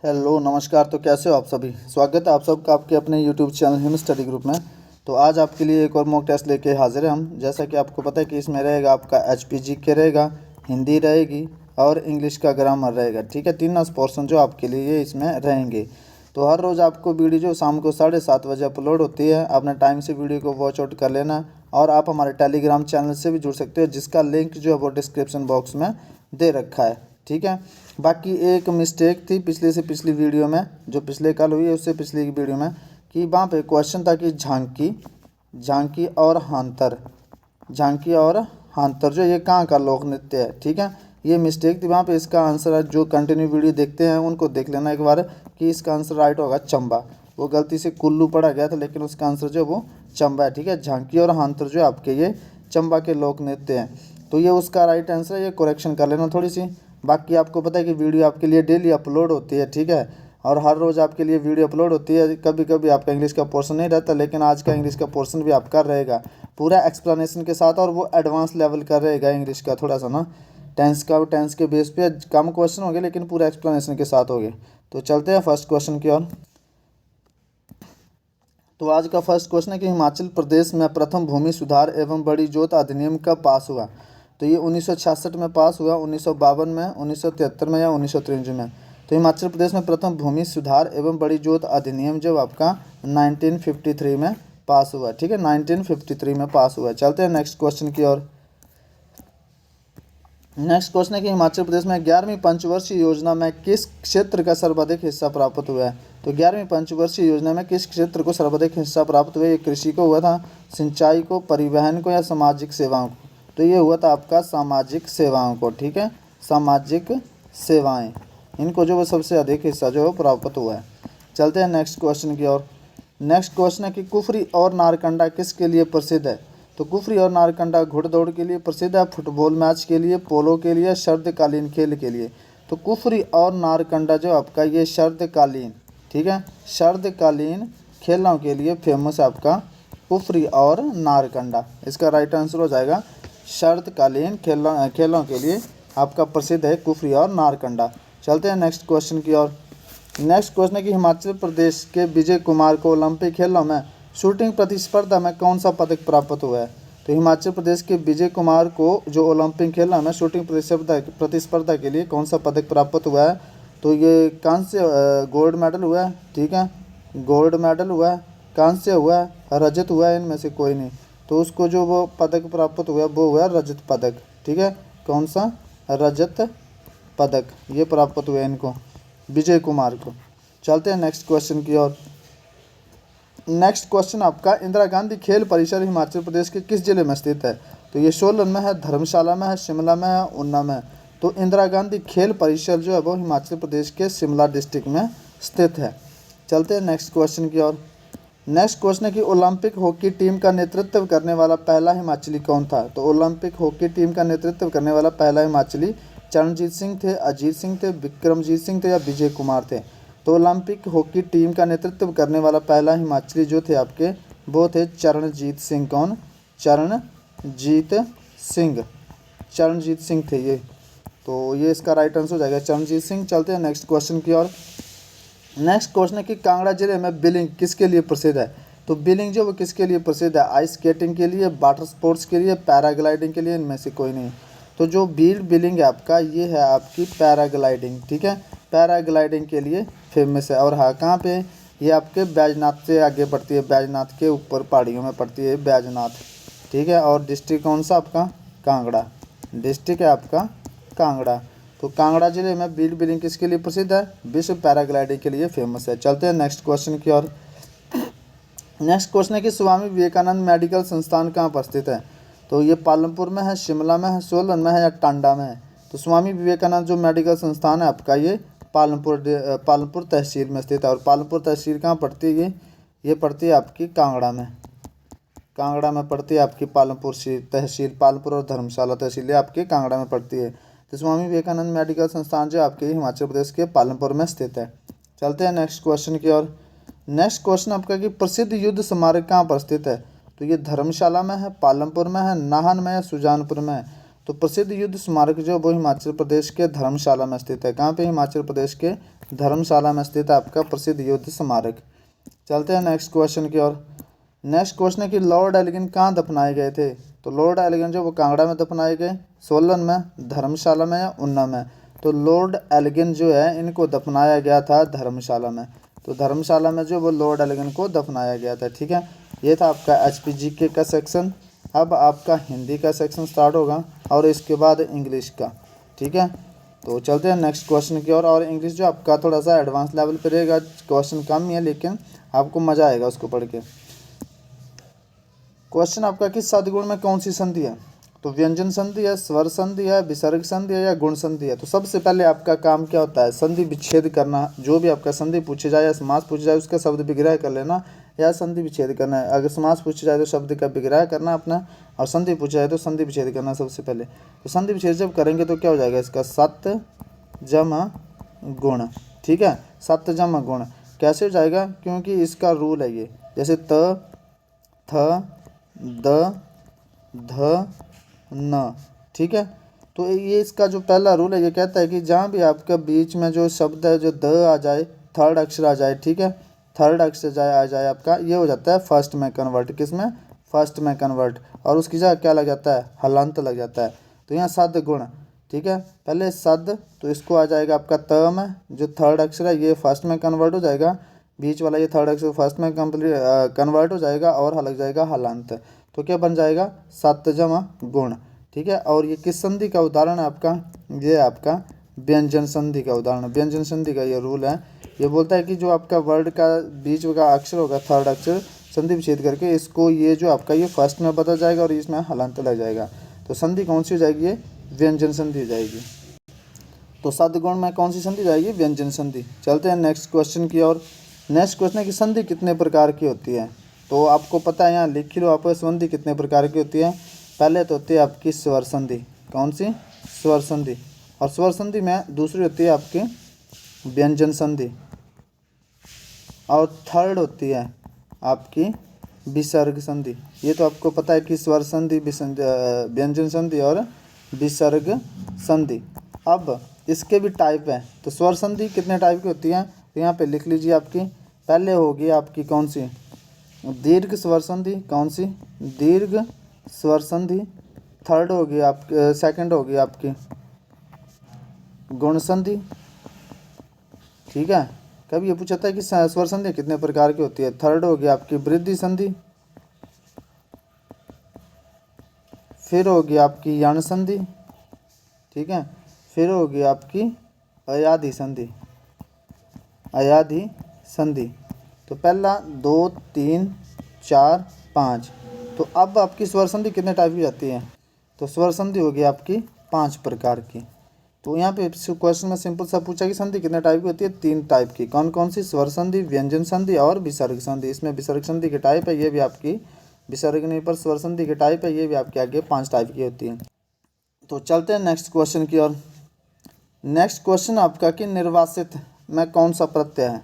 Hello नमस्कार। तो कैसे हो आप सभी। स्वागत है आप सबका आपके अपने YouTube channel him study group में। तो आज आपके लिए एक और मॉक टेस्ट लेके हाजिर हैं हम। जैसा कि आपको पता है कि इसमें रहेगा आपका HPG के रहेगा, हिंदी रहेगी और इंग्लिश का ग्रामर रहेगा। ठीक है, तीन पोर्शन जो आपके लिए इसमें रहेंगे। तो हर रोज़ आपको वीडियो जो शाम को 7:30 बजे अपलोड होती है, अपने टाइम से वीडियो को वॉच आउट कर लेना। और आप हमारे टेलीग्राम चैनल से भी जुड़ सकते हो, जिसका लिंक जो है वो डिस्क्रिप्शन बॉक्स में दे रखा है। ठीक है, बाकी एक मिस्टेक थी पिछले से पिछली वीडियो में, जो पिछले कल हुई है उससे पिछली वीडियो में, कि वहाँ पे क्वेश्चन था कि झांकी झांकी और हांतर, झांकी और हांतर जो ये कहाँ का लोक नृत्य है। ठीक है, ये मिस्टेक थी वहाँ पे। इसका आंसर है, जो कंटिन्यू वीडियो देखते हैं उनको देख लेना एक बार, कि इसका आंसर राइट होगा चंबा। वो गलती से कुल्लू पढ़ा गया था, लेकिन उसका आंसर जो है वो चंबा है। ठीक है, झांकी और हांतर जो आपके ये चंबा के लोक नृत्य हैं। तो ये उसका राइट आंसर है, ये करेक्शन कर लेना थोड़ी सी। बाकी आपको पता है कि वीडियो आपके लिए डेली अपलोड होती है। ठीक है, और हर रोज़ आपके लिए वीडियो अपलोड होती है। कभी कभी आपका इंग्लिश का पोर्शन नहीं रहता, लेकिन आज का इंग्लिश का पोर्शन भी आपका रहेगा पूरा एक्सप्लेनेशन के साथ, और वो एडवांस लेवल का रहेगा इंग्लिश का। थोड़ा सा ना टेंस के बेस पे कम क्वेश्चन होंगे, लेकिन पूरा एक्सप्लेनेशन के साथ होंगे। तो चलते हैं फर्स्ट क्वेश्चन की ओर। तो आज का फर्स्ट क्वेश्चन है कि हिमाचल प्रदेश में प्रथम भूमि सुधार एवं बड़ी जोत अधिनियम कब पास हुआ। तो ये 1966 में पास हुआ, 1952 में, 1973 में या 1953 में। तो हिमाचल प्रदेश में प्रथम भूमि सुधार एवं बड़ी जोत अधिनियम जो आपका 1953 में पास हुआ। ठीक है, 1953 में पास हुआ। चलते हैं नेक्स्ट क्वेश्चन की ओर। नेक्स्ट क्वेश्चन है कि हिमाचल प्रदेश में 11वीं पंचवर्षीय योजना में किस क्षेत्र का सर्वाधिक हिस्सा प्राप्त हुआ है। तो 11वीं पंचवर्षीय योजना में किस क्षेत्र को सर्वाधिक हिस्सा प्राप्त हुआ है। ये कृषि को हुआ था, सिंचाई को, परिवहन को या सामाजिक सेवाओं को। तो ये हुआ था आपका सामाजिक सेवाओं को। ठीक है, सामाजिक सेवाएं, इनको जो वो सबसे अधिक हिस्सा जो है प्राप्त हुआ है। चलते हैं नेक्स्ट क्वेश्चन की ओर। नेक्स्ट क्वेश्चन है कि कुफरी और नारकंडा किसके लिए प्रसिद्ध है। तो कुफरी और नारकंडा घुड़दौड़ के लिए प्रसिद्ध है, फुटबॉल मैच के लिए, पोलो के लिए, शरतकालीन खेल के लिए। तो कुफरी और नारकंडा जो आपका ये शरतकालीन, ठीक है, शरतकालीन खेलों के लिए फेमस है आपका कुफरी और नारकंडा। इसका राइट आंसर हो जाएगा शरतकालीन खेलों के लिए आपका प्रसिद्ध है कुफरी और नारकंडा। चलते हैं नेक्स्ट क्वेश्चन की ओर। नेक्स्ट क्वेश्चन है कि हिमाचल प्रदेश के विजय कुमार को ओलंपिक खेलों में शूटिंग प्रतिस्पर्धा में कौन सा पदक प्राप्त हुआ है। तो हिमाचल प्रदेश के विजय कुमार को जो ओलंपिक खेलों में शूटिंग प्रतिस्पर्धा के लिए कौन सा पदक प्राप्त हुआ है। तो ये कांस्य गोल्ड मेडल हुआ है। ठीक है, गोल्ड मेडल हुआ है, कांस्य हुआ है, रजत हुआ है, इनमें से कोई नहीं। तो उसको जो वो पदक प्राप्त हुआ वो हुआ रजत पदक। ठीक है, कौन सा, रजत पदक ये प्राप्त हुए इनको, विजय कुमार को। चलते हैं नेक्स्ट क्वेश्चन की ओर। नेक्स्ट क्वेश्चन आपका, इंदिरा गांधी खेल परिसर हिमाचल प्रदेश के किस जिले में स्थित है। तो ये सोलन में है, धर्मशाला में है, शिमला में है, ऊना में है। तो इंदिरा गांधी खेल परिसर जो है वो हिमाचल प्रदेश के शिमला डिस्ट्रिक्ट में स्थित है। चलते हैं नेक्स्ट क्वेश्चन की ओर। नेक्स्ट क्वेश्चन है कि ओलंपिक हॉकी टीम का नेतृत्व करने वाला पहला हिमाचली कौन था। तो ओलंपिक हॉकी टीम का नेतृत्व करने वाला पहला हिमाचली चरणजीत सिंह थे, अजीत सिंह थे, विक्रमजीत सिंह थे या विजय कुमार थे। तो ओलंपिक हॉकी टीम का नेतृत्व करने वाला पहला हिमाचली जो थे आपके, वो थे चरणजीत सिंह। कौन, चरणजीत सिंह, चरणजीत सिंह थे ये। तो ये इसका राइट आंसर हो जाएगा चरणजीत सिंह। चलते हैं नेक्स्ट क्वेश्चन की ओर। नेक्स्ट क्वेश्चन है कि कांगड़ा जिले में बिलिंग किसके लिए प्रसिद्ध है। तो बिलिंग जो वो किसके लिए प्रसिद्ध है, आइस स्केटिंग के लिए, वाटर स्पोर्ट्स के लिए, पैराग्लाइडिंग के लिए, इनमें से कोई नहीं। तो जो बिलिंग है आपका ये है आपकी पैराग्लाइडिंग। ठीक है, पैराग्लाइडिंग के लिए फेमस है। और हाँ, कहाँ पे, ये आपके बैजनाथ से आगे पड़ती है, बैजनाथ के ऊपर पहाड़ियों में पड़ती है बैजनाथ। ठीक है, और डिस्ट्रिक्ट कौन सा आपका, कांगड़ा डिस्ट्रिक्ट है आपका, कांगड़ा। तो कांगड़ा जिले में बिलिंग किसके लिए प्रसिद्ध है, विश्व पैराग्लाइडिंग के लिए फेमस है। चलते हैं नेक्स्ट क्वेश्चन की ओर। नेक्स्ट क्वेश्चन है कि स्वामी विवेकानंद मेडिकल संस्थान कहाँ पर स्थित है। तो ये पालमपुर में है, शिमला में है, सोलन में है या टांडा में है। तो स्वामी विवेकानंद जो मेडिकल संस्थान है आपका ये पालमपुर तहसील में स्थित है। और पालमपुर तहसील कहाँ पड़ती है, ये पड़ती है आपकी कांगड़ा में, कांगड़ा में पड़ती है आपकी पालमपुर तहसील। पालमपुर और धर्मशाला तहसील आपके कांगड़ा में पड़ती है। तो स्वामी विवेकानंद मेडिकल संस्थान जो आपके हिमाचल प्रदेश के पालमपुर में स्थित है। चलते हैं नेक्स्ट क्वेश्चन की ओर। नेक्स्ट क्वेश्चन आपका कि प्रसिद्ध युद्ध स्मारक कहाँ पर स्थित है। तो ये धर्मशाला में है, पालमपुर में है, नाहन में है, सुजानपुर में है। तो प्रसिद्ध युद्ध स्मारक जो वो हिमाचल प्रदेश के धर्मशाला में स्थित है। कहाँ पे, हिमाचल प्रदेश के धर्मशाला में स्थित आपका प्रसिद्ध युद्ध स्मारक। चलते हैं नेक्स्ट क्वेश्चन की ओर। नेक्स्ट क्वेश्चन है कि लॉर्ड एलिगन कहाँ दफनाए गए थे। तो लॉर्ड एलिगन जो वो कांगड़ा में दफनाए गए, सोलन में, धर्मशाला में या ऊना में। तो लॉर्ड एलिगन जो है इनको दफनाया गया था धर्मशाला में। तो धर्मशाला में जो वो लॉर्ड एलिगन को दफनाया गया था। ठीक है, ये था आपका HPGK का सेक्शन। अब आपका हिंदी का सेक्शन स्टार्ट होगा और इसके बाद इंग्लिश का। ठीक है, तो चलते हैं नेक्स्ट क्वेश्चन की ओर। और इंग्लिश जो आपका थोड़ा सा एडवांस लेवल पर रहेगा, क्वेश्चन कम ही है लेकिन आपको मज़ा आएगा उसको पढ़ के। क्वेश्चन आपका कि सद्गुण में कौन सी संधि है। तो व्यंजन संधि है, स्वर संधि है, विसर्ग संधि है या गुण संधि है। तो सबसे पहले आपका काम क्या होता है, संधि विच्छेद करना। जो भी आपका संधि पूछे जाए या समास पूछे जाए उसका शब्द विग्रह कर लेना या संधि विच्छेद करना है। अगर समास पूछे जाए तो शब्द का विग्रह करना अपना, और संधि पूछा जाए तो संधि विच्छेद करना सबसे पहले। तो संधि विच्छेद जब करेंगे तो क्या हो जाएगा इसका, सत्य जमा गुण। ठीक है, सत्य जमा गुण कैसे हो जाएगा, क्योंकि इसका रूल है ये, जैसे त, थ, द, ध, न। ठीक है, तो ये इसका जो पहला रूल है ये कहता है कि जहाँ भी आपका बीच में जो शब्द है जो द आ जाए, थर्ड अक्षर आ जाए, ठीक है, थर्ड अक्षर आ जाए आपका, ये हो जाता है फर्स्ट में कन्वर्ट। किस में, फर्स्ट में कन्वर्ट। और उसकी जगह क्या लग जाता है, हलंत लग जाता है। तो यहाँ सद गुण, ठीक है, पहले सद, तो इसको आ जाएगा आपका त में, जो थर्ड अक्षर है ये फर्स्ट में कन्वर्ट हो जाएगा, बीच वाला ये थर्ड अक्षर फर्स्ट में कन्वर्ट हो जाएगा और लग जाएगा हलंत। तो क्या बन जाएगा, सत्य जमा गुण। ठीक है, और ये किस संधि का उदाहरण है आपका, ये आपका व्यंजन संधि का उदाहरण। व्यंजन संधि का ये रूल है, ये बोलता है कि जो आपका वर्ड का बीच का अक्षर होगा, थर्ड अक्षर, संधि विच्छेद करके इसको ये जो आपका ये फर्स्ट में बदल जाएगा और इसमें हलंत लग जाएगा। तो संधि कौन सी हो जाएगी, ये व्यंजन संधि हो जाएगी। तो सद्गुण में कौन सी संधि जाएगी, व्यंजन संधि। चलते हैं नेक्स्ट क्वेश्चन की ओर। नेक्स्ट क्वेश्चन है कि संधि कितने प्रकार की होती है। तो आपको पता है, यहाँ लिख ही लो आप, संधि कितने प्रकार की होती है। पहले तो होती है आपकी स्वर संधि। कौन सी, स्वर संधि। और स्वर संधि में दूसरी होती है आपकी व्यंजन संधि। और थर्ड होती है आपकी विसर्ग संधि। ये तो आपको पता है कि स्वर संधि, व्यंजन संधि और विसर्ग संधि। अब इसके भी टाइप है। तो स्वर संधि कितने टाइप की होती है, तो यहाँ पे लिख लीजिए। आपकी पहले होगी आपकी कौन सी, दीर्घ स्वर संधि। कौन सी, दीर्घ स्वर संधि। थर्ड होगी आपकी, सेकंड होगी आपकी गुण संधि। ठीक है, कभी ये पूछा था कि स्वर संधि कितने प्रकार की होती है। थर्ड होगी आपकी वृद्धि संधि। फिर होगी आपकी यण संधि। ठीक है, फिर होगी आपकी अयाधि संधि। अयाधि संधि। तो पहला, 2, 3, 4, 5। तो अब आपकी स्वर संधि कितने टाइप की जाती है, तो स्वर संधि होगी आपकी 5 प्रकार की। तो यहाँ पे क्वेश्चन में सिंपल सा पूछा कि संधि कितने टाइप की होती है, 3 टाइप की। कौन कौन सी, स्वर संधि, व्यंजन संधि और विसर्ग संधि। इसमें विसर्ग संधि के टाइप है, ये भी आपकी विसर्ग नहीं पर स्वर संधि के टाइप है, ये भी आपके आगे 5 टाइप की होती है। तो चलते हैं नेक्स्ट क्वेश्चन की ओर। नेक्स्ट क्वेश्चन आपका कि निर्वासित में कौन सा प्रत्यय है।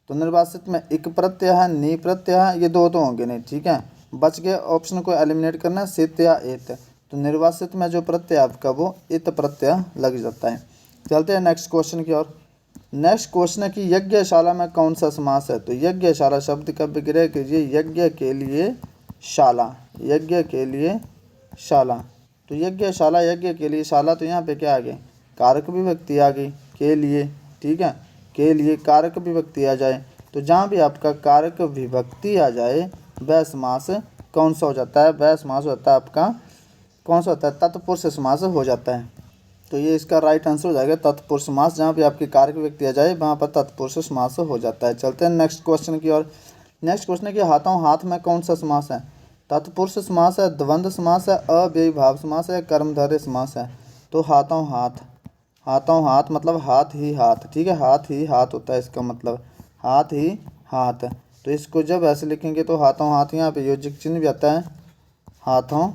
तो निर्वासित में इक प्रत्यय है, नी प्रत्यय है, ये दो तो होंगे नहीं। ठीक है, बच गए ऑप्शन को एलिमिनेट करना है, सित या एत। तो निर्वासित में जो प्रत्यय आपका वो इत प्रत्यय लग जाता है। चलते हैं नेक्स्ट क्वेश्चन की ओर। नेक्स्ट क्वेश्चन है कि यज्ञशाला में कौन सा समास है। तो यज्ञशाला शब्द का विग्रह कीजिए, यज्ञ के लिए शाला, यज्ञ के लिए शाला। तो यज्ञशाला, यज्ञ के लिए शाला, तो यहाँ पे क्या आ गए, कारक विभक्ति आ गई, के लिए। ठीक है, के लिए कारक विभक्ति आ जाए, तो जहाँ भी आपका कारक विभक्ति आ जाए वह समास कौन सा हो जाता है, वह समास होता है आपका कौन सा होता है, तत्पुरुष समास हो जाता है। तो ये इसका राइट आंसर हो जाएगा तत्पुरुष समास। जहाँ भी आपकी कारक विभक्ति आ जाए वहाँ पर तत्पुरुष समास हो जाता है। चलते हैं नेक्स्ट क्वेश्चन की ओर। नेक्स्ट क्वेश्चन है कि हाथों हाथ में कौन सा समास है। तत्पुरुष समास है, द्वंद्व समास है, अव्ययी भाव समास है, कर्मधारय समास है। तो हाथों हाथ, हाथों हाथ मतलब हाथ ही हाथ। ठीक है, हाथ ही हाथ होता है इसका मतलब, हाथ ही हाथ। तो इसको जब ऐसे लिखेंगे तो हाथों हाथ, यहाँ पे योजक चिन्ह भी आता है, हाथों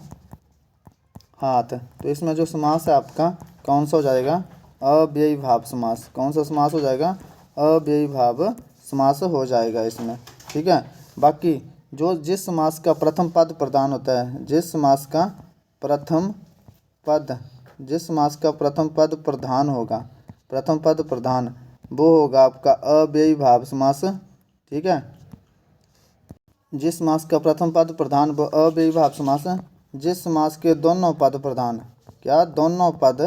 हाथ। तो इसमें जो समास है आपका कौन सा हो जाएगा, अव्ययी भाव समास। कौन सा समास हो जाएगा, अव्ययी भाव समास हो जाएगा इसमें। ठीक है, बाकी जो जिस समास का प्रथम पद प्रधान होता है, जिस समास का प्रथम पद, जिस समास का प्रथम पद प्रधान होगा, प्रथम पद प्रधान, वो होगा आपका अव्ययीभाव समास। ठीक है, जिस समास का प्रथम पद प्रधान वो अव्ययीभाव समास है। जिस समास के दोनों पद प्रधान, क्या दोनों पद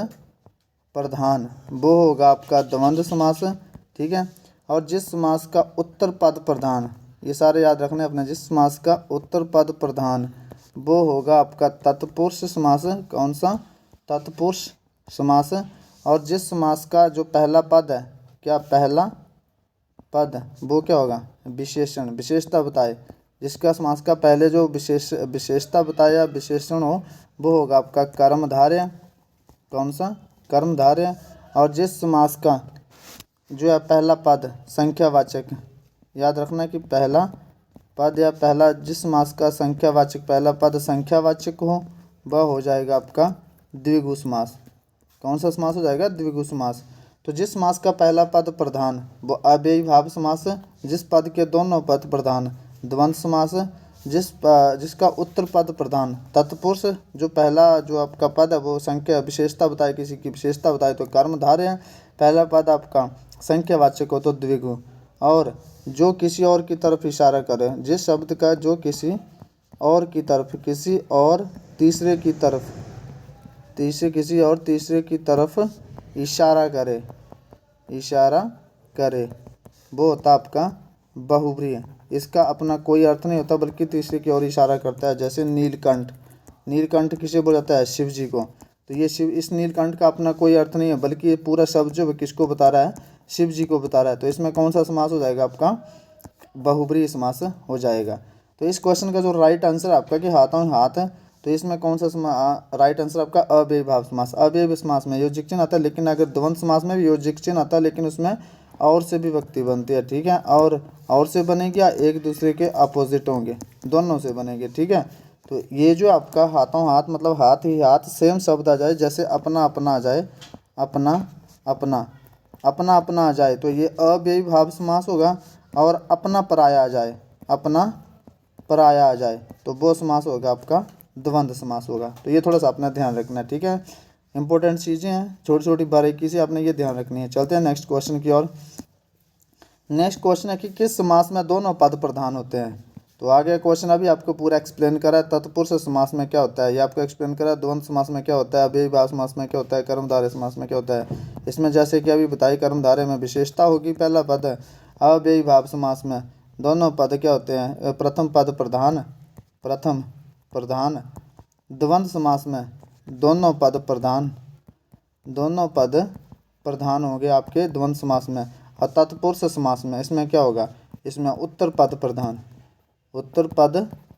प्रधान, वो होगा आपका द्वंद्व समास। ठीक है, और जिस समास का उत्तर पद प्रधान, ये सारे याद रखने अपने, जिस समास का उत्तर पद प्रधान वो होगा आपका तत्पुरुष समास। कौन सा? तत्पुरुष समास। और जिस समास का जो पहला पद है, क्या पहला पद, वो क्या होगा? विशेषण, विशेषता बताए। जिसका समास का पहले जो विशेषता बताया विशेषण हो, वो होगा आपका कर्मधारय। कौन सा? कर्मधारय। और जिस समास का जो है पहला पद संख्यावाचक, याद रखना कि पहला पद या पहला जिस समास का संख्यावाचक पहला पद संख्यावाचक हो, वह हो जाएगा आपका द्विगु समास। कौन सा समास हो जाएगा? द्विगु समास। तो जिस समास का पहला पद प्रधान वो अव्ययीभाव समास, जिस पद के दोनों पद प्रधान द्वंद्व समास, जिसका उत्तर पद प्रधान तत्पुरुष, जो पहला जो आपका पद है वो संख्या विशेषता बताए, किसी की विशेषता बताए तो कर्मधारय, पहला पद आपका संख्यावाचक हो तो द्विगु, और जो किसी और की तरफ इशारा करे, जिस शब्द का जो किसी और की तरफ, किसी और तीसरे की तरफ, किसी और तीसरे की तरफ इशारा करे, इशारा करे, वो होता आपका बहुव्रीहि। इसका अपना कोई अर्थ नहीं होता बल्कि तीसरे की ओर इशारा करता है। जैसे नीलकंठ, नीलकंठ किसे बोला जाता है? शिव जी को। तो ये शिव, इस नीलकंठ का अपना कोई अर्थ नहीं है बल्कि ये पूरा शब्द जो किसको बता रहा है? शिव जी को बता रहा है। तो इसमें कौन सा समास हो जाएगा? आपका बहुव्रीहि समास हो जाएगा। तो इस क्वेश्चन का जो राइट आंसर आपका कि हाथों हाथ है, तो इसमें कौन सा राइट आंसर आपका अव्ययीभाव समास। अव्ययी समास में योजिक चिन्ह आता है, लेकिन अगर द्वंद्व समास में भी योजिक चिन्ह आता है, लेकिन उसमें और से भी विभक्ति बनती है। ठीक है, और से बनेगी या एक दूसरे के अपोजिट होंगे, दोनों से बनेंगे। ठीक है, तो ये जो आपका हाथों हाथ मतलब हाथ ही हाथ सेम शब्द आ जाए, जैसे अपना अपना आ जाए, अपना अपना, अपना अपना आ जाए तो ये अव्ययीभाव समास होगा। और अपना पराया आ जाए, अपना पराया आ जाए तो वो समास होगा आपका द्वंद्व समास होगा। तो ये थोड़ा सा अपना ध्यान रखना है। ठीक है, इंपॉर्टेंट चीज़ें हैं, छोटी छोटी बारीकी से आपने ये ध्यान रखनी है। चलते हैं नेक्स्ट क्वेश्चन की ओर। नेक्स्ट क्वेश्चन है कि किस समास में दोनों पद प्रधान होते हैं। तो आगे क्वेश्चन अभी आपको पूरा एक्सप्लेन करा है, तत्पुरुष समास में क्या होता है ये आपको एक्सप्लेन करा है, द्वंद्व समास में क्या होता है, अव्ययीभाव समास में क्या होता है, कर्मधारय समास में क्या होता है। इसमें जैसे कि अभी बताई कर्मधारय में विशेषता होगी पहला पद, अव्ययीभाव समास में दोनों पद क्या होते हैं? प्रथम पद प्रधान, प्रथम प्रधान। द्वंद्व समास में दोनों पद प्रधान, दोनों पद प्रधान होंगे आपके द्वंद्व समास में। और तत्पुरुष समास में इसमें क्या होगा? इसमें उत्तर पद प्रधान, उत्तर पद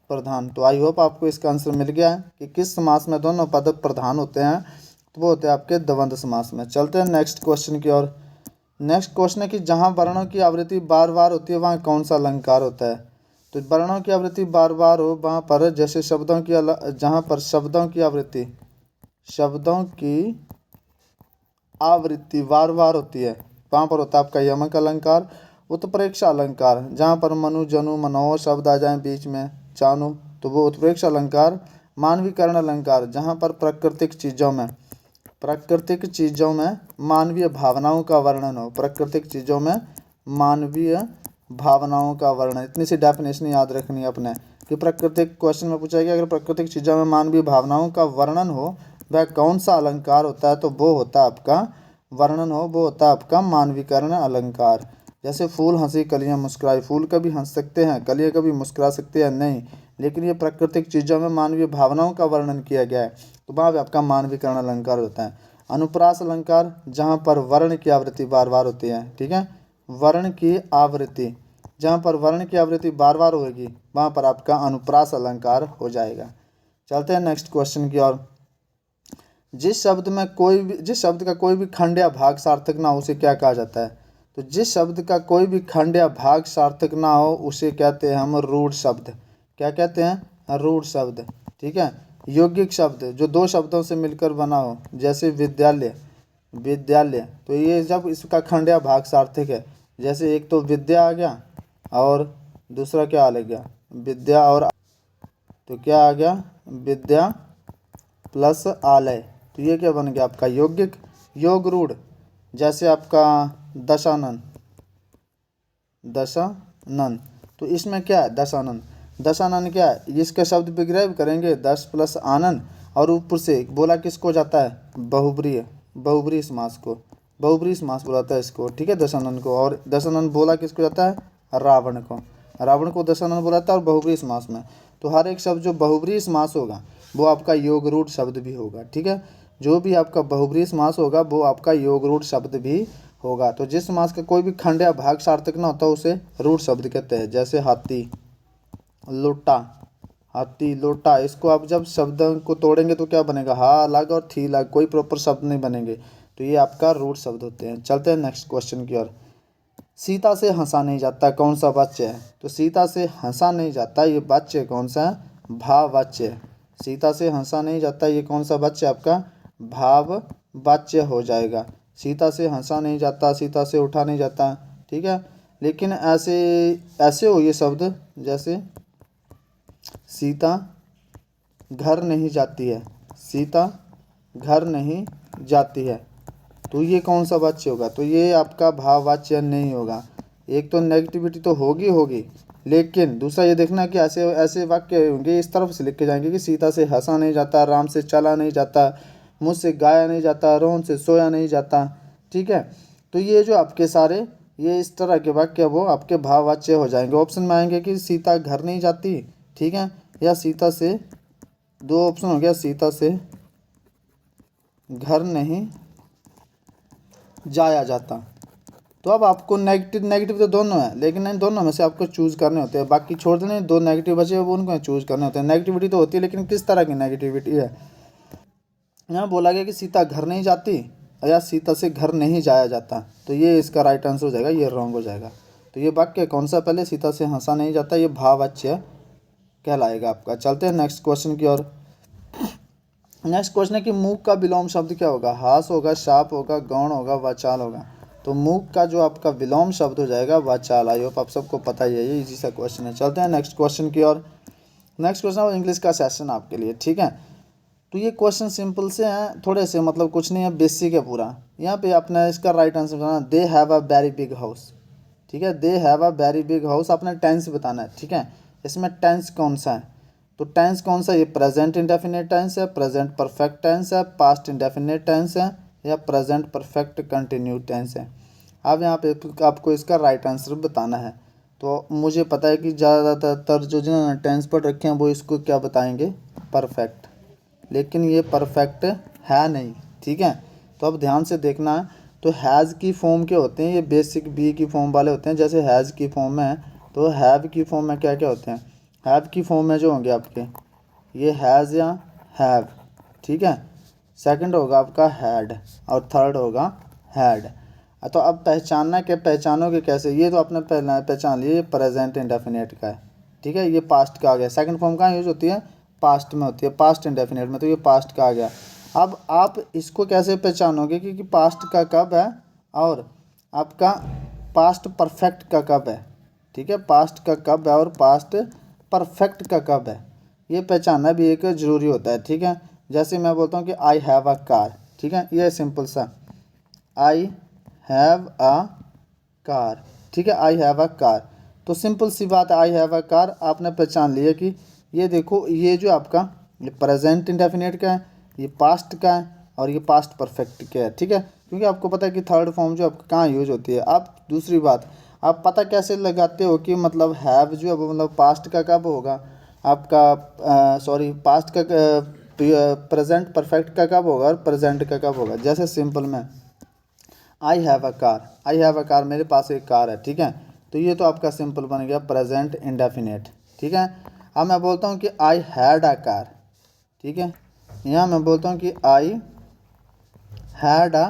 प्रधान। तो आई होप आपको इसका आंसर मिल गया है कि किस समास में दोनों पद प्रधान होते हैं, तो वो होते हैं आपके द्वंद्व समास में। चलते हैं नेक्स्ट क्वेश्चन की ओर। नेक्स्ट क्वेश्चन है कि जहाँ वर्णों की आवृत्ति बार बार होती है वहाँ कौन सा अलंकार होता है। तो वर्णों की आवृत्ति बार बार हो वहाँ पर, जैसे शब्दों की जहाँ पर शब्दों की आवृत्ति, शब्दों की आवृत्ति बार बार होती है वहाँ पर होता है आपका यमक अलंकार। उत्प्रेक्षा अलंकार, जहाँ पर मनु जनु मनोहर शब्द आ जाए बीच में, चानु, तो वो उत्प्रेक्षा अलंकार। मानवीकरण अलंकार, जहाँ पर प्राकृतिक चीज़ों में, प्राकृतिक चीज़ों में मानवीय भावनाओं का वर्णन हो, प्राकृतिक चीज़ों में मानवीय भावनाओं का वर्णन। इतनी सी डेफिनेशन याद रखनी है अपने कि प्राकृतिक, क्वेश्चन में पूछा गया अगर प्राकृतिक चीज़ों में मानवीय भावनाओं का वर्णन हो वह कौन सा अलंकार होता है, तो वो होता है आपका वर्णन हो, वो होता है आपका मानवीकरण अलंकार। जैसे फूल हंसी कलियां मुस्कुराई, फूल कभी हंस सकते हैं, कलियां कभी मुस्कुरा सकते हैं नहीं, लेकिन ये प्राकृतिक चीज़ों में मानवीय भावनाओं का वर्णन किया गया है, तो वहाँ भी आपका मानवीकरण अलंकार होता है। अनुप्रास अलंकार, जहाँ पर वर्ण की आवृत्ति बार बार होती है। ठीक है, वर्ण की आवृत्ति, जहाँ पर वर्ण की आवृत्ति बार बार होगी वहाँ पर आपका अनुप्रास अलंकार हो जाएगा। चलते हैं नेक्स्ट क्वेश्चन की ओर। जिस शब्द का कोई भी खंड या भाग सार्थक ना हो उसे क्या कहा जाता है। तो जिस शब्द का कोई भी खंड या भाग सार्थक ना हो उसे कहते हैं हम रूढ़ शब्द। क्या कहते हैं? रूढ़ शब्द। ठीक है, यौगिक शब्द जो दो शब्दों से मिलकर बना हो, जैसे विद्यालय, विद्यालय, तो ये जब इसका खंड या भाग सार्थक है, जैसे एक तो विद्या आ गया और दूसरा क्या आ गया? विद्या, और तो क्या आ गया? विद्या प्लस आलय, तो ये क्या बन गया आपका? यौगिक। योग रूढ़, जैसे आपका दशानन, दशानन। तो इसमें क्या है दशानन, दशानन क्या है, इसका शब्द विग्रह करेंगे 10 प्लस आनन, और ऊपर से बोला किसको जाता है, बहुब्रीहि, बहुब्रीहि समास को, बहुब्रीहि समास बुलाता है इसको, ठीक है, दशानन को। और दशानन बोला किसको जाता है, रावण को, रावण को दशानन बुलाता है और बहुब्रीहि समास में। तो हर एक शब्द जो बहुब्रीहि समास होगा वो आपका योग रूढ़ शब्द भी होगा, ठीक है। जो भी आपका बहुब्रीहि समास होगा वो आपका योग रूढ़ शब्द भी होगा। तो जिस समास का कोई भी खंड या भाग सार्थक ना होता उसे रूढ़ शब्द कहते हैं। जैसे हाथी, लोटा, हाथी लोटा, इसको आप जब शब्द को तोड़ेंगे तो क्या बनेगा, हा अलग और थी अलग, कोई प्रॉपर शब्द नहीं बनेंगे। तो ये आपका रूढ़ शब्द होते हैं। चलते हैं नेक्स्ट क्वेश्चन की ओर। सीता से हंसा नहीं जाता कौन सा वाच्य है, तो सीता से हंसा नहीं जाता ये वाच्य कौन सा है, भाववाच्य है। सीता से हंसा नहीं जाता ये कौन सा वाच्य आपका, भाववाच्य हो जाएगा। सीता से हंसा नहीं जाता, सीता से उठा नहीं जाता, ठीक है। लेकिन ऐसे ऐसे हो ये शब्द, जैसे सीता घर नहीं जाती है, सीता घर नहीं जाती है, तो ये कौन सा वाच्य होगा, तो ये आपका भाववाच्य नहीं होगा। एक तो नेगेटिविटी तो होगी होगी, लेकिन दूसरा ये देखना कि ऐसे ऐसे वाक्य होंगे इस तरफ से लिख के जाएंगे कि सीता से हंसा नहीं जाता, राम से चला नहीं जाता, मुझसे गाया नहीं जाता, रोहन से सोया नहीं जाता, ठीक है। तो ये जो आपके सारे ये इस तरह के वाक्य वो आपके भाववाच्य हो जाएंगे। ऑप्शन में आएंगे कि सीता घर नहीं जाती, ठीक है, या सीता से, दो ऑप्शन हो गया, सीता से घर नहीं जाया जाता। तो अब आपको नेगेटिव नेगेटिव तो दोनों है, लेकिन इन दोनों में से आपको चूज़ करने होते हैं, बाकी छोड़ देने, दो नेगेटिव बचे वो उनको चूज़ करने होते हैं। नेगेटिविटी तो होती है, लेकिन किस तरह की नेगेटिविटी है। यहाँ बोला गया कि सीता घर नहीं जाती या सीता से घर नहीं जाया जाता, तो ये इसका राइट आंसर हो जाएगा, ये रॉन्ग हो जाएगा। तो ये वाक्य कौन सा, पहले सीता से हंसा नहीं जाता, ये भाववाच्य कहलाएगा आपका। चलते हैं नेक्स्ट क्वेश्चन की ओर। नेक्स्ट क्वेश्चन है कि मूक का विलोम शब्द क्या होगा, हास होगा, शाप होगा, गौण होगा, वाचाल होगा। तो मूक का जो आपका विलोम शब्द हो जाएगा वाचाल। आई होप आप सबको पता ही है, ये इजी सा क्वेश्चन है। चलते हैं नेक्स्ट क्वेश्चन की ओर। नेक्स्ट क्वेश्चन है इंग्लिश का सेशन आपके लिए, ठीक है। तो ये क्वेश्चन सिंपल से हैं, थोड़े से मतलब कुछ नहीं है, बेसिक है पूरा। यहाँ पे आपने इसका राइट आंसर बताना, they have a very big house, ठीक है, they have a very big house. आपने टेंस बताना है, ठीक है। इसमें टेंस कौन सा है, तो टेंस कौन सा, ये प्रेजेंट इंडेफिनिट टेंस है, प्रेजेंट परफेक्ट टेंस है, पास्ट इंडेफिनिट टेंस है, या प्रेजेंट परफेक्ट कंटिन्यूड टेंस है। अब यहाँ पे आपको इसका राइट आंसर बताना है। तो मुझे पता है कि ज़्यादातर जो जिन्होंने टेंस पढ़ रखे हैं वो इसको क्या बताएंगे, परफेक्ट, लेकिन ये परफेक्ट है नहीं, ठीक है। तो अब ध्यान से देखना है। तो हैज़ की फॉर्म के होते हैं, ये बेसिक बी की फॉर्म वाले होते हैं। जैसे हैज़ की फॉर्म में है, तो हैव की फॉर्म में क्या क्या होते हैं, हैव की फॉर्म में जो होंगे आपके ये हैज़ या हैव, ठीक है। सेकंड होगा आपका हैड और थर्ड होगा हैड। तो अब पहचानना क्या, पहचानोगे कैसे, ये तो आपने पहला पहचान लिया, ये प्रेजेंट इंडेफिनिट का है, ठीक है, ये पास्ट का आ गया। सेकंड फॉर्म कहाँ यूज होती है, पास्ट में होती है, पास्ट इंडेफिनिट में, तो ये पास्ट का आ गया। अब आप इसको कैसे पहचानोगे क्योंकि पास्ट का कब है और आपका पास्ट परफेक्ट का कब है, ठीक है, पास्ट का कब है और पास्ट परफेक्ट का कब है, ये पहचानना भी एक ज़रूरी होता है, ठीक है। जैसे मैं बोलता हूँ कि आई हैव अ कार, ठीक है, ये सिंपल सा आई हैव अ कार, ठीक है, आई हैव अ कार। तो सिंपल सी बात है, आई हैव अ कार आपने पहचान लिया कि ये देखो, ये जो आपका ये प्रेजेंट इंडेफिनिट का है, ये पास्ट का है और ये पास्ट परफेक्ट का है, ठीक है। क्योंकि आपको पता है कि थर्ड फॉर्म जो आपका कहाँ यूज होती है। अब दूसरी बात, आप पता कैसे लगाते हो कि मतलब हैव जो है वो मतलब पास्ट का कब होगा आपका, सॉरी पास्ट का प्रेजेंट परफेक्ट का कब होगा और प्रेजेंट का कब होगा। जैसे सिंपल में I have a car, I have a car, मेरे पास एक कार है, ठीक है। तो ये तो आपका सिंपल बन गया प्रेजेंट इंडेफिनिट, ठीक है। अब मैं बोलता हूँ कि आई हैड अ कार, ठीक है, यहाँ मैं बोलता हूँ कि आई हैड अ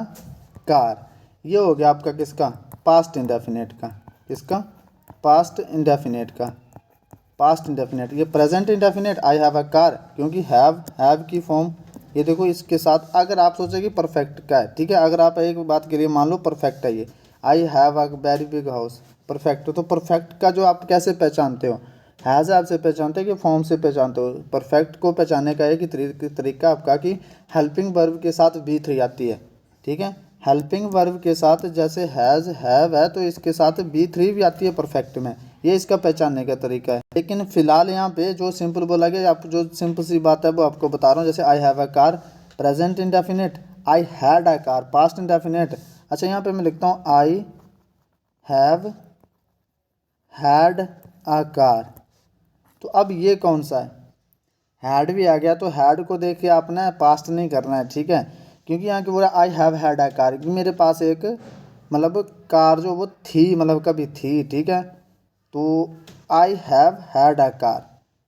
कार, ये हो गया आपका किसका, पास्ट इंडेफिनिट का, किसका, पास्ट इंडेफिनिट का, पास्ट इंडेफिनिट। ये present indefinite I have a car, क्योंकि हैव की फॉर्म ये देखो इसके साथ, अगर आप सोचे कि परफेक्ट का है, ठीक है, अगर आप एक बात करिए मान लो परफेक्ट है ये, I have a very big house, perfect. तो परफेक्ट का जो आप कैसे पहचानते हो, हैज़ आपसे पहचानते हो कि फॉर्म से पहचानते हो। परफेक्ट को पहचानने का एक ही तरीका आपका कि हेल्पिंग वर्ब के साथ V3 आती है, ठीक है। हेल्पिंग वर्ब के साथ जैसे हैज़ हैव है तो इसके साथ बी थ्री भी आती है परफेक्ट में। ये इसका पहचानने का तरीका है। लेकिन फिलहाल यहाँ पे जो सिंपल बोला गया, आप जो सिंपल सी बात है वो आपको बता रहा हूँ। जैसे I have a car, present indefinite, I had a car, past indefinite. अच्छा यहाँ पे मैं लिखता हूँ I have had a car. तो अब ये कौन सा है, हैड भी आ गया, तो हैड को देख के आपने पास्ट नहीं करना है, ठीक है। क्योंकि यहाँ की बोला I have had a car, क्योंकि मेरे पास एक मतलब कार जो वो थी, मतलब कभी थी, ठीक है। तो I have had a car,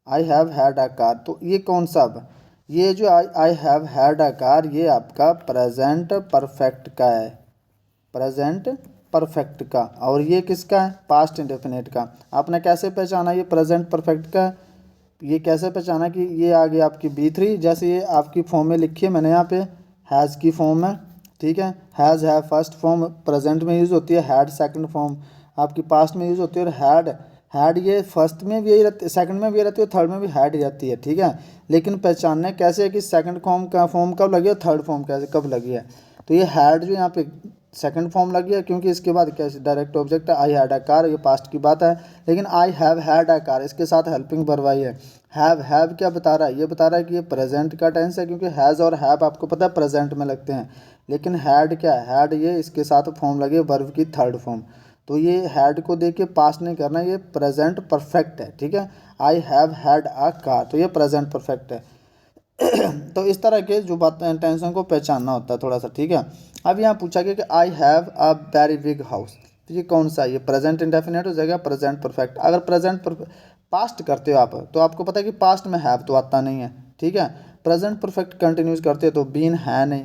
I have had a car, तो ये कौन सा, अब ये जो I have had a car ये आपका प्रेजेंट परफेक्ट का है, प्रेजेंट परफेक्ट का। और ये किसका है, पास्ट इंडेफिनिट का। आपने कैसे पहचाना ये प्रेजेंट परफेक्ट का, ये कैसे पहचाना कि ये आ गई आपकी बी थ्री। जैसे ये आपकी फॉर्म में लिखी है मैंने यहाँ पे, हैज़ की फॉर्म है, ठीक है। हैज़ है फर्स्ट फॉर्म प्रेजेंट में यूज़ होती है, हैड सेकंड फॉर्म आपकी पास्ट में यूज़ होती है, और हैड ये फर्स्ट में भी यही रहती है, सेकंड में भी रहती है, थर्ड में भी हैड रहती है, ठीक है। लेकिन पहचानना कैसे है कि सेकंड फॉर्म कब लगी है, थर्ड फॉर्म कैसे कब लगी है। तो ये हैड जो यहाँ पे सेकंड फॉर्म लगी है, क्योंकि इसके बाद कैसे डायरेक्ट ऑब्जेक्ट है, आई हैड अ कार, ये पास्ट की बात है। लेकिन I have had a car, इसके साथ हेल्पिंग वर्ब आई है। हैव क्या बता रहा है, ये बता रहा है कि ये प्रेजेंट का टेंस है, क्योंकि हैज़ और हैव आपको पता है प्रेजेंट में लगते हैं। लेकिन हैड क्या है, हैड ये इसके साथ फॉर्म लगे वर्ब की थर्ड फॉर्म। तो ये हैड को देख के पास्ट नहीं करना, ये प्रेजेंट परफेक्ट है, ठीक है। I have had a car, तो ये प्रेजेंट परफेक्ट है। तो इस तरह के जो बात टेंशन को पहचानना होता है थोड़ा सा, ठीक है। अब यहाँ पूछा गया कि I have a very big house, तो ये कौन सा है, ये प्रेजेंट इंडेफिनिट हो जाएगा, प्रेजेंट परफेक्ट। अगर पास्ट करते हो आप तो आपको पता है कि पास्ट में हैव तो आता नहीं है, ठीक है। प्रेजेंट परफेक्ट कंटिन्यूस करते हो तो बीन है नहीं।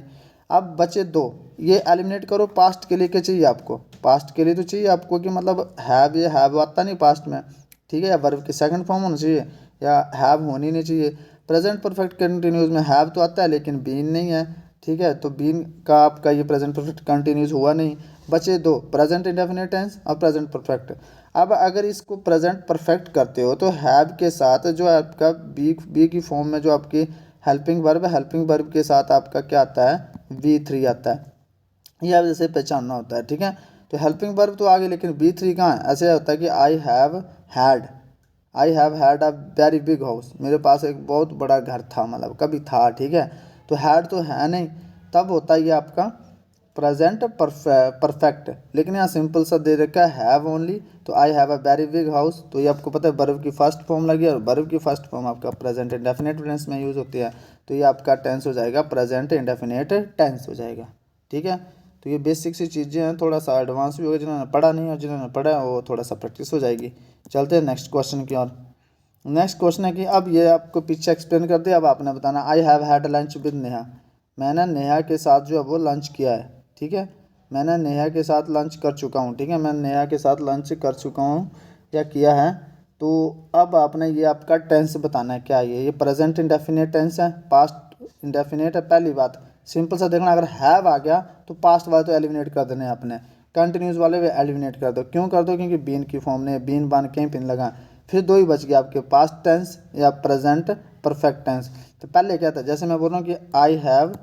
अब बचे दो, ये एलिमिनेट करो। पास्ट के लिए क्या चाहिए आपको, पास्ट के लिए तो चाहिए आपको कि मतलब हैव, ये हैव आता नहीं पास्ट में, ठीक है। या वर्ब की सेकंड फॉर्म होना चाहिए, या हैव होनी नहीं चाहिए। प्रेजेंट परफेक्ट कंटिन्यूस में हैव तो आता है लेकिन बीन नहीं है, ठीक है। तो बीन का आपका ये प्रेजेंट परफेक्ट कंटिन्यूस हुआ नहीं। बचे दो, प्रेजेंट इंडेफिनिट टेंस और प्रेजेंट परफेक्ट। अब अगर इसको प्रेजेंट परफेक्ट करते हो तो हैव के साथ जो आपका बी की फॉर्म में जो आपकी हेल्पिंग वर्ब है, हेल्पिंग वर्ब के साथ आपका क्या आता है, वी थ्री आता है। ये अब जैसे पहचानना होता है, ठीक है। तो हेल्पिंग वर्ब तो आ गई, लेकिन बी थ्री कहाँ है। ऐसे होता है कि I have had a very big house, मेरे पास एक बहुत बड़ा घर था, मतलब कभी था, ठीक है। तो हैड तो है नहीं, तब होता है ये आपका प्रेजेंट परफेक्ट। लेकिन यहाँ सिंपल सा दे रखा है हैव ओनली, तो I have a very big house, तो ये आपको पता है वर्ब की फर्स्ट फॉर्म लगी, और वर्ब की फर्स्ट फॉर्म आपका प्रेजेंट इंडेफिनिट टेंस में यूज़ होती है। तो ये आपका टेंस हो जाएगा प्रेजेंट इंडेफिनिट टेंस हो जाएगा, ठीक है। तो ये बेसिक सी चीज़ें हैं, थोड़ा सा एडवांस भी होगा जिन्होंने पढ़ा नहीं, और जिन्होंने पढ़ा है वो थोड़ा सा प्रैक्टिस हो जाएगी। चलते हैं नेक्स्ट क्वेश्चन की ओर। नेक्स्ट क्वेश्चन है कि अब ये आपको पीछे एक्सप्लेन कर दिया, अब आपने बताना I have had lunch with Neha, मैंने नेहा के साथ जो है वो लंच किया है, ठीक है। मैंने नेहा के साथ लंच कर चुका हूँ, ठीक है। मैं नेहा के साथ लंच कर चुका हूँ या किया है। तो अब आपने ये आपका टेंस बताना है, क्या है ये प्रेजेंट इंडेफिनिट टेंस है, पास्ट इंडेफिनिट है। पहली बात सिंपल सा देखना, अगर हैव आ गया तो पास्ट वाले तो एलिमिनेट कर देने आपने, कंटिन्यूस वाले भी एलिमिनेट कर दो। क्यों कर दो, क्योंकि बीन की फॉर्म ने बीन बान के पिन लगा। फिर दो ही बच गया आपके, पास्ट टेंस या प्रेजेंट परफेक्ट टेंस। तो पहले क्या था, जैसे मैं बोल रहा हूँ कि I have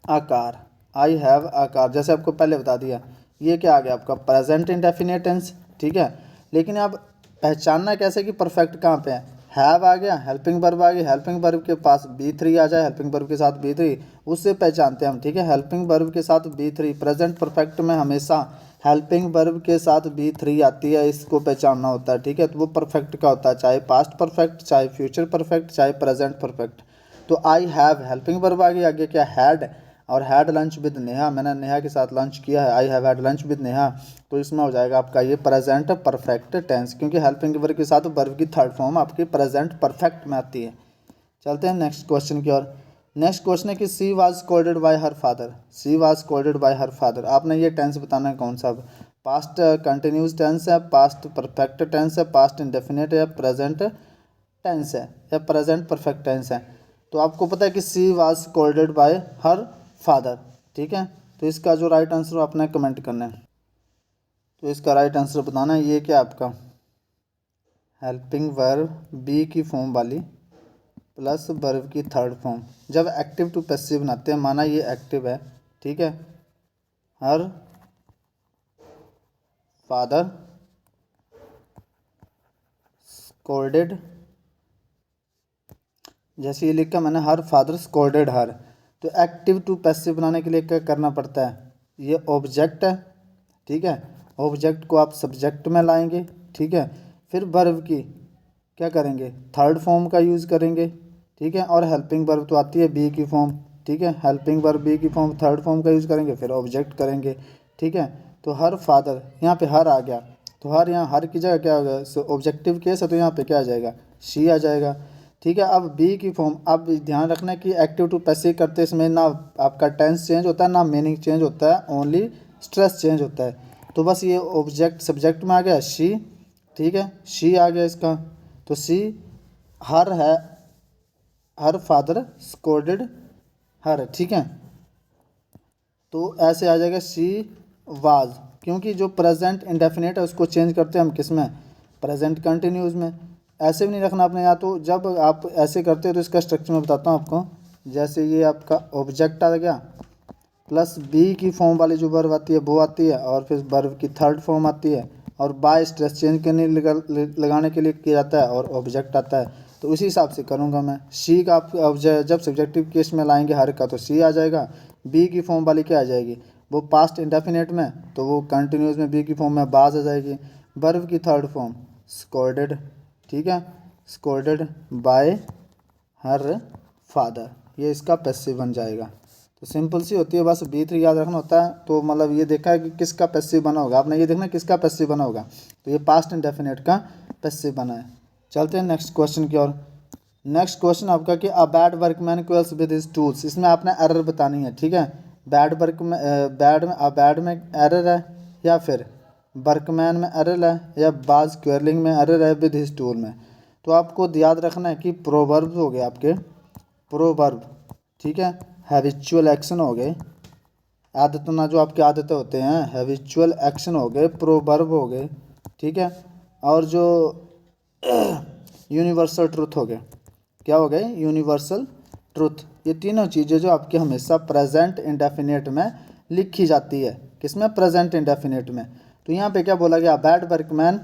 a car, I have a car, जैसे आपको पहले बता दिया, ये क्या आ गया आपका प्रेजेंट इंडेफिनिट टेंस, ठीक है। लेकिन अब पहचानना कैसे कि परफेक्ट कहाँ पे है, हैव आ गया, हेल्पिंग वर्ब आ गई, हेल्पिंग वर्ब के पास बी थ्री आ जाए, हेल्पिंग वर्ब के साथ बी थ्री, उससे पहचानते हैं हम, ठीक है। हेल्पिंग वर्ब के साथ बी थ्री, प्रेजेंट परफेक्ट में हमेशा हेल्पिंग वर्ब के साथ बी थ्री आती है, इसको पहचानना होता है, ठीक है। तो वो परफेक्ट का होता है, चाहे पास्ट परफेक्ट, चाहे फ्यूचर परफेक्ट, चाहे प्रेजेंट परफेक्ट। तो आई हैव हेल्पिंग वर्ब आ गई, आगे क्या हैड, और हैड लंच विद नेहा, मैंने नेहा के साथ लंच किया है, I have had lunch with Neha. तो इसमें हो जाएगा आपका ये प्रेजेंट परफेक्ट टेंस, क्योंकि हेल्पिंग वर्ब के साथ वर्ब की थर्ड फॉर्म आपकी प्रेजेंट परफेक्ट में आती है। चलते हैं नेक्स्ट क्वेश्चन की ओर। नेक्स्ट क्वेश्चन है कि she was scolded bye her father, she was scolded bye her father. आपने ये टेंस बताना है कौन सा, पास्ट कंटिन्यूस टेंस है, पास्ट परफेक्ट टेंस है, पास्ट इंडेफिनिट है, प्रेजेंट टेंस है, या प्रेजेंट परफेक्ट टेंस है। तो आपको पता है कि she was scolded bye her father, ठीक है। तो इसका जो राइट आंसर आपने कमेंट करना है। तो इसका राइट आंसर बताना है, ये क्या आपका हेल्पिंग वर्ब बी की फॉर्म वाली प्लस वर्ब की थर्ड फॉर्म, जब एक्टिव टू पैसिव बनाते हैं, माना ये एक्टिव है, ठीक है, हर फादर स्कोल्डेड, जैसे ये लिखा मैंने हर फादर स्कोल्डेड हर। तो एक्टिव टू पैसिव बनाने के लिए क्या करना पड़ता है, ये ऑब्जेक्ट है, ठीक है, ऑब्जेक्ट को आप सब्जेक्ट में लाएंगे, ठीक है, फिर वर्ब की क्या करेंगे, थर्ड फॉर्म का यूज़ करेंगे, ठीक है, और हेल्पिंग वर्ब तो आती है बी की फॉर्म, ठीक है, हेल्पिंग वर्ब बी की फॉर्म थर्ड फॉर्म का यूज़ करेंगे, फिर ऑब्जेक्ट करेंगे, ठीक है। तो हर फादर, यहाँ पे हर आ गया, तो हर यहाँ हर की जगह क्या होगा, ऑब्जेक्टिव केस है तो यहाँ पे क्या आ जाएगा, शी आ जाएगा, ठीक है। अब बी की फॉर्म, अब ध्यान रखना कि एक्टिव टू पैसिव करते इसमें ना आपका टेंस चेंज होता है ना मीनिंग चेंज होता है, ओनली स्ट्रेस चेंज होता है। तो बस ये ऑब्जेक्ट सब्जेक्ट में आ गया शी, ठीक है, शी आ गया इसका, तो शी हर है, हर फादर स्कोल्डेड हर, ठीक है। तो ऐसे आ जाएगा शी वाज, क्योंकि जो प्रेजेंट इंडेफिनिट है उसको चेंज करते हैं हम किस में, प्रेजेंट कंटिन्यूस में। ऐसे भी नहीं रखना आपने, या तो जब आप ऐसे करते हो तो इसका स्ट्रक्चर मैं बताता हूँ आपको। जैसे ये आपका ऑब्जेक्ट आ गया प्लस बी की फॉर्म वाली जो वर्ब आती है वो आती है, और फिर वर्ब की थर्ड फॉर्म आती है, और बाय स्ट्रेस चेंज करने लगाने के लिए किया जाता है, और ऑब्जेक्ट आता है। तो उसी हिसाब से करूँगा मैं। शी का आप जब सब्जेक्टिव केस में लाएंगे हर का तो शी आ जाएगा, बी की फॉर्म वाली क्या आ जाएगी, वो पास्ट इंडेफिनिट में तो वो कंटिन्यूस में बी की फॉर्म में बाज आ जाएगी। वर्ब की थर्ड फॉर्म स्कोल्डेड, ठीक है, स्कोल्डेड बाय हर फादर, ये इसका पैसिव बन जाएगा। तो सिंपल सी होती है, बस B3 याद रखना होता है। तो मतलब ये देखा है कि किसका पैसिव बना होगा, आपने ये देखना किसका पैसिव बना होगा, तो ये पास्ट इंडेफिनिट का पैसिव बना है। चलते हैं नेक्स्ट क्वेश्चन की ओर। नेक्स्ट क्वेश्चन आपका कि a bad workman क्वेल्स with his tools, इसमें आपने एरर बतानी है, ठीक है। बैड वर्क में बैड में एरर है, या फिर वर्कमैन में एरर है, या बाज क्वेरलिंग में एरर है विद हिज टूल में। तो आपको याद रखना है कि प्रोवर्ब हो गए आपके, प्रोवर्ब, ठीक है, हैबिचुअल एक्शन हो गए, आदतना जो आपकी आदतें होते हैं, हैबिचुअल एक्शन हो गए, प्रोवर्ब हो गए, ठीक है, और जो यूनिवर्सल ट्रुथ हो गए, क्या हो गए, यूनिवर्सल ट्रुथ। ये तीनों चीज़ें जो आपकी हमेशा प्रेजेंट इंडेफिनिट में लिखी जाती है, किसमें, प्रेजेंट इंडेफिनिट में। तो यहाँ पे क्या बोला गया, bad workman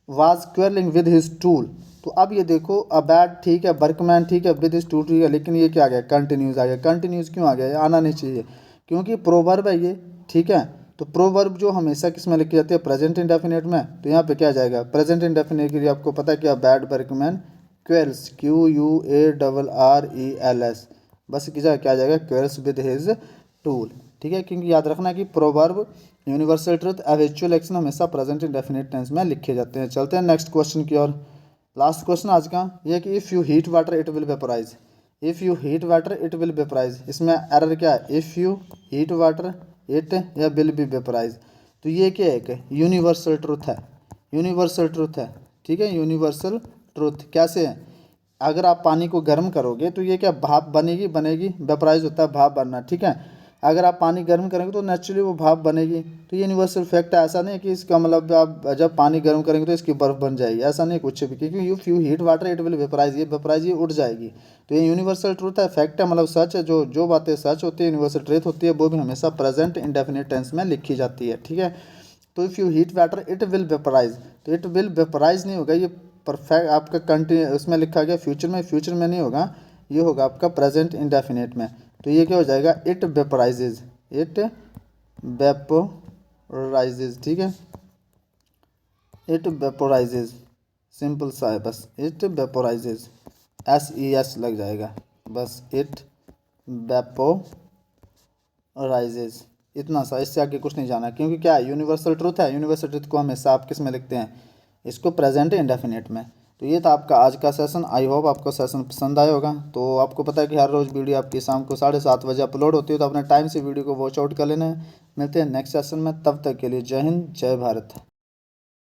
was quarrelling with his tool. तो अब ये देखो, बैड ठीक है, वर्कमैन ठीक है, विद हिज टूल ठीक है, लेकिन ये क्या आ गया, कंटिन्यूस आ गया। कंटिन्यूस क्यों आ गया, ये आना नहीं चाहिए, क्योंकि प्रोवर्ब है ये, ठीक है। तो प्रोवर्ब जो हमेशा किस में लिखी जाती है, प्रेजेंट इंडेफिनिट में। तो यहाँ पे क्या आ जाएगा, प्रेजेंट इंडेफिनिट के लिए आपको पता है क्या, बैड वर्कमैन क्वेल्स, QUARRELS, बस की जगह क्या आ जाएगा, क्वेल्स विद हिज टूल, ठीक है। क्योंकि याद रखना कि proverb, universal truth, habitual action हमेशा प्रेजेंट इंडेफिनिट टेंस में लिखे जाते हैं। चलते हैं नेक्स्ट क्वेश्चन की ओर। लास्ट क्वेश्चन आज का ये कि if you heat water it will vaporise, if you heat water it will vaporise, इसमें एरर क्या है, if you heat water it या विल बी वेपोराइज। तो ये क्या है, एक यूनिवर्सल ट्रुथ है, यूनिवर्सल ट्रुथ है, ठीक है, यूनिवर्सल ट्रुथ। कैसे है, अगर आप पानी को गर्म करोगे तो ये क्या, भाप बनेगी, वेपोराइज होता है भाप बनना, ठीक है। अगर आप पानी गर्म करेंगे तो नेचुरली वो भाप बनेगी। तो ये यूनिवर्सल फैक्ट है, ऐसा नहीं कि इसका मतलब आप जब पानी गर्म करेंगे तो इसकी बर्फ़ बन जाएगी, ऐसा नहीं कुछ भी, क्योंकि you few heat water it will vaporise, ये वेपोराइज, ये उड़ जाएगी। तो ये यूनिवर्सल ट्रूथ है, फैक्ट है, मतलब सच है, जो बातें सच होती है, यूनिवर्सल ट्रूथ होती है, वो भी हमेशा प्रेजेंट इंडेफिनिट टेंस में लिखी जाती है, ठीक है। तो if you heat water it will vaporise, तो इट विल वेपोराइज नहीं होगा, ये परफेक्ट आपका कंटिन्यू उसमें लिखा गया फ्यूचर में, फ्यूचर में नहीं होगा, ये होगा आपका प्रेजेंट इंडेफिनिट में। तो ये क्या हो जाएगा, इट वेपोराइजेज, इट वेपोराइजेज, ठीक है, इट वेपोराइजेज, सिंपल सा है बस, इट वेपोराइजेज, SES लग जाएगा बस, इट वेपोराइजेज, इतना सा, इससे आगे कुछ नहीं जाना, क्योंकि क्या है, यूनिवर्सल ट्रुथ है, यूनिवर्सल ट्रुथ को हमेशा आप किस में लिखते हैं, इसको प्रेजेंट इंडेफिनिट में। तो ये था आपका आज का सेशन, आई होप आपको सेशन पसंद आया होगा। तो आपको पता है कि हर रोज़ वीडियो आपकी शाम को 7:30 बजे अपलोड होती है, तो अपने टाइम से वीडियो को वॉच आउट कर लेना है। मिलते हैं नेक्स्ट सेशन में, तब तक के लिए जय हिंद, जय भारत।